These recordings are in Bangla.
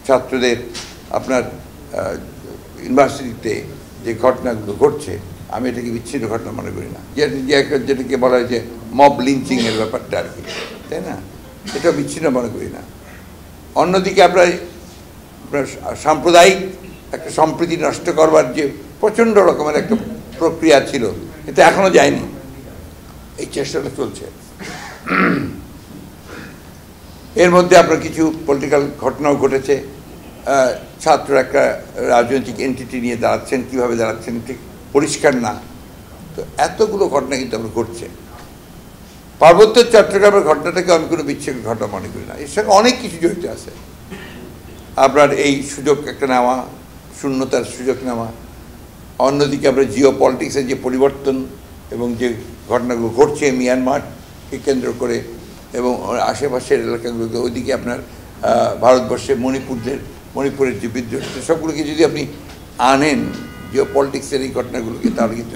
ছাত্রদের আপনার ইউনিভার্সিটিতে যে ঘটনাগুলো ঘটছে, আমি এটাকে বিচ্ছিন্ন ঘটনা মনে করি না। যেটাকে বলা হয় যে মব লিঞ্চিংয়ের ব্যাপারটা আর কি, তাই না, এটা বিচ্ছিন্ন মনে করি না। অন্যদিকে আপনার সাম্প্রদায়িক একটা সম্প্রীতি নষ্ট করবার যে প্রচণ্ড রকমের একটা প্রক্রিয়া ছিল, এটা এখনও যায়নি, এই চেষ্টাটা চলছে। এর মধ্যে আপনার কিছু পলিটিক্যাল ঘটনাও ঘটেছে। ছাত্র একটা রাজনৈতিক এন্টিটি নিয়ে দাঁড়াচ্ছেন, কীভাবে দাঁড়াচ্ছেন ঠিক পরিষ্কার না। তো এতগুলো ঘটনা কিন্তু আমরা ঘটছে। পার্বত্য চট্টগ্রামের ঘটনাটাকে আমি কোনো বিচ্ছিন্ন ঘটনা মনে করি না, এর সঙ্গে অনেক কিছু জড়িত আছে। আপনার এই সুযোগ একটা নেওয়া, শূন্যতার সুযোগ নেওয়া, অন্যদিকে আপনার জিও পলিটিক্সের যে পরিবর্তন এবং যে ঘটনাগুলো ঘটছে মিয়ানমারকে কেন্দ্র করে এবং আশেপাশের এলাকাগুলোকে, ওইদিকে আপনার ভারতবর্ষের মণিপুরের যে বিদ্রোহ, সবগুলোকে যদি আপনি আনেন জিও পলিটিক্সের এই ঘটনাগুলোকে, তাহলে কিন্তু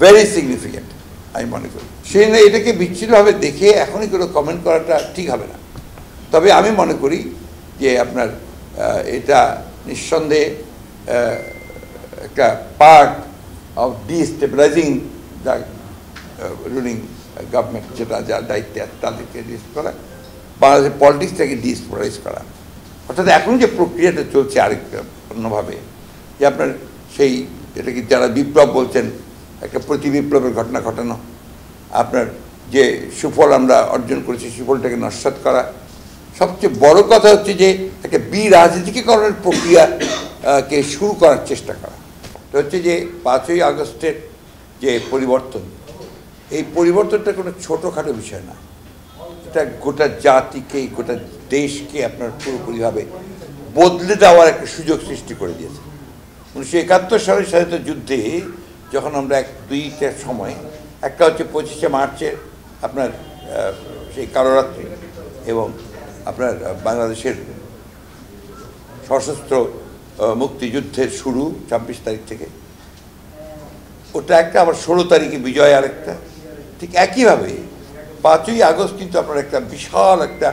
ভেরি সিগনিফিক্যান্ট আমি মনে করি। সেই না এটাকে বিচ্ছিন্নভাবে দেখে এখনই কোনো কমেন্ট করাটা ঠিক হবে না। তবে আমি মনে করি যে আপনার এটা নিঃসন্দেহে একটা part of destabilising the ruling government, যেটা যার দায়িত্বে তাদেরকে করা, বাংলাদেশের পলিটিক্সটাকে ডিস্টেবিলাইজ করা। অর্থাৎ এখন যে প্রক্রিয়াটা চলছে আরেকটা অন্যভাবে, যে আপনার সেই এটাকে যারা বিপ্লব বলছেন, একটা প্রতি বিপ্লবের ঘটনা ঘটানো, আপনার যে সুফল আমরা অর্জন করেছি সুফলটাকে নস্যাৎ করা, সবচেয়ে বড় কথা হচ্ছে যে একটা রাজনীতিকরণের প্রক্রিয়াকে শুরু করার চেষ্টা করা। এটা হচ্ছে যে 5ই আগস্টের যে পরিবর্তন, এই পরিবর্তনটা কোনো ছোটোখাটো বিষয় না, এটা গোটা জাতিকে, গোটা দেশকে আপনার পুরোপুরিভাবে বদলে দেওয়ার একটা সুযোগ সৃষ্টি করে দিয়েছে। 1971 সালের স্বাধীনতা যুদ্ধে যখন আমরা দুইটা সময়, একটা হচ্ছে 25শে মার্চের আপনার সেই কালরাত্রি এবং আপনার বাংলাদেশের সশস্ত্র মুক্তিযুদ্ধের শুরু 26 তারিখ থেকে, ওটা একটা, আবার 16 তারিখে বিজয় আরেকটা। ঠিক একইভাবে 5ই আগস্ট কিন্তু আপনার একটা বিশাল একটা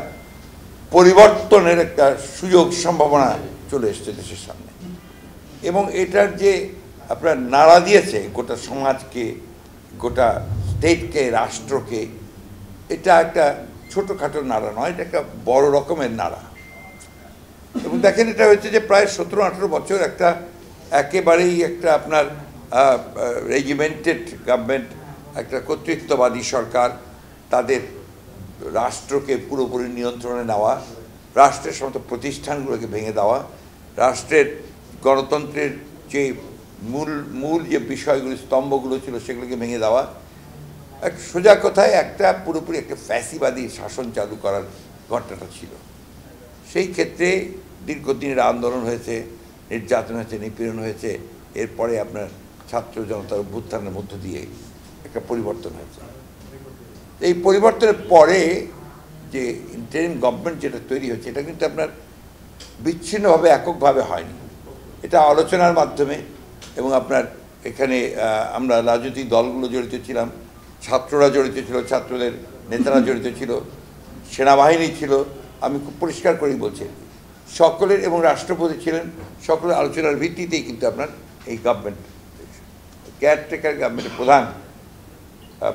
পরিবর্তনের একটা সুযোগ সম্ভাবনা চলে এসছে দেশের সামনে, এবং এটার যে আপনার নাড়া দিয়েছে গোটা সমাজকে, গোটা স্টেটকে, রাষ্ট্রকে, এটা একটা ছোটোখাটো নাড়া নয়, এটা একটা বড় রকমের নাড়া। এবং দেখেন এটা হচ্ছে যে প্রায় 17-18 বছর একটা একেবারেই একটা আপনার রেজিমেন্টেড গভর্নমেন্ট, একটা কর্তৃত্ববাদী সরকার, তাদের রাষ্ট্রকে পুরোপুরি নিয়ন্ত্রণে নেওয়া, রাষ্ট্রের সমস্ত প্রতিষ্ঠানগুলোকে ভেঙে দেওয়া, রাষ্ট্রের গণতন্ত্রের যে মূল যে বিষয়গুলি, স্তম্ভগুলো ছিল, সেগুলোকে ভেঙে দেওয়া, এক সোজা কথায় একটা পুরোপুরি একটা ফ্যাসিবাদী শাসন চালু করার ঘটনাটা ছিল। সেই ক্ষেত্রে দীর্ঘদিনের আন্দোলন হয়েছে, নির্যাতন হয়েছে, নিপীড়ন হয়েছে, এরপরে আপনার ছাত্র জনতার অভ্যুত্থানের মধ্য দিয়ে একটা পরিবর্তন হয়েছে। এই পরিবর্তনের পরে যে ইন্টারিম গভর্নমেন্ট যেটা তৈরি হয়েছে, এটা কিন্তু আপনার বিচ্ছিন্নভাবে এককভাবে হয়নি, এটা আলোচনার মাধ্যমে, এবং আপনার এখানে আমরা রাজনৈতিক দলগুলো জড়িত ছিলাম, ছাত্ররা জড়িত ছিল, ছাত্রদের নেতারা জড়িত ছিল, সেনাবাহিনী ছিল, আমি খুব পরিষ্কার করেই বলছি, সকলের, এবং রাষ্ট্রপতি ছিলেন, সকলের আলোচনার ভিত্তিতেই কিন্তু আপনার এই গভর্নমেন্ট, কেয়ারটেকার গভর্নমেন্টের প্রধান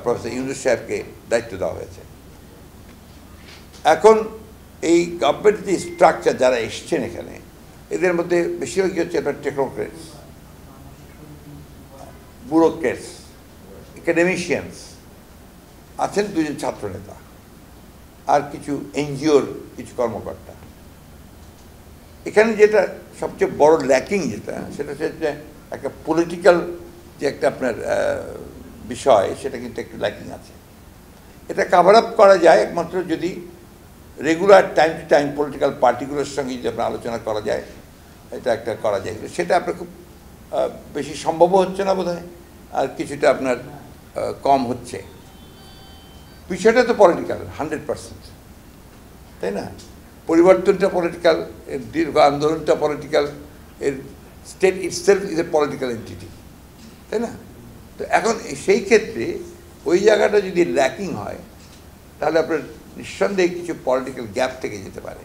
প্রফেসর ইউনূস সাহেবকে দায়িত্ব দেওয়া হয়েছে। এখন এই গভর্নমেন্টের যে স্ট্রাকচার, যারা এসছেন এখানে, এদের মধ্যে বেশিরভাগই হচ্ছে আপনার টেকনোক্রেটস, ব্যুরোক্রেটস, একাডেমিশিয়ানস, আছেন 2জন ছাত্রনেতা, আর কিছু এনজিওর কিছু কর্মকর্তা। এখানে যেটা সবচেয়ে বড় ল্যাকিং যেটা, সেটা হচ্ছে একটা পলিটিক্যাল যে একটা আপনার বিষয়, সেটা কিন্তু একটু ল্যাকিং আছে। এটা কাভার আপ করা যায় একমাত্র যদি regular time to time political পার্টিগুলোর সঙ্গে যদি আপনার আলোচনা করা যায়, এটা একটা করা যায়। সেটা আপনার খুব বেশি সম্ভবও হচ্ছে না বোধহয়, আর কিছুটা আপনার কম হচ্ছে। বিষয়টা তো পলিটিক্যাল 100%, তাই না? পরিবর্তনটা পলিটিক্যাল, এর দীর্ঘ আন্দোলনটা পলিটিক্যাল, এর state itself is a political entity, তাই না? তো এখন সেই ক্ষেত্রে ওই জায়গাটা যদি ল্যাকিং হয়, তাহলে আপনার নিঃসন্দেহে কিছু পলিটিক্যাল গ্যাপ থেকে যেতে পারে।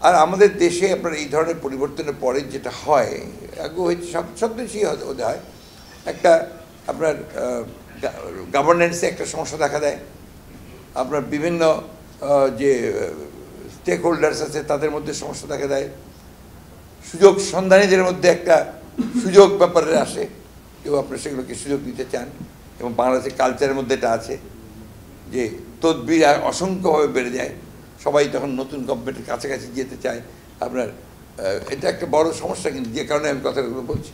আর আমাদের দেশে আপনার এই ধরনের পরিবর্তনের পরে যেটা হয়, আগে হয়েছে সব দেশেই হতে হয়, একটা আপনার গভর্নেন্সে একটা সমস্যা দেখা দেয়, আপনার বিভিন্ন যে স্টেক হোল্ডার্স আছে তাদের মধ্যে সমস্যা দেখা দেয়, সুযোগ সন্ধানীদের মধ্যে একটা সুযোগ ব্যাপারে আসে, কেউ আপনার সেগুলোকে সুযোগ দিতে চান, এবং বাংলাদেশের কালচারের মধ্যে এটা আছে যে তদবির অসংখ্যভাবে বেড়ে যায়, সবাই তখন নতুন গভর্নমেন্টের কাছাকাছি যেতে চায় আপনার। এটা একটা বড় সমস্যা, কিন্তু যে কারণে আমি কথাগুলো বলছি।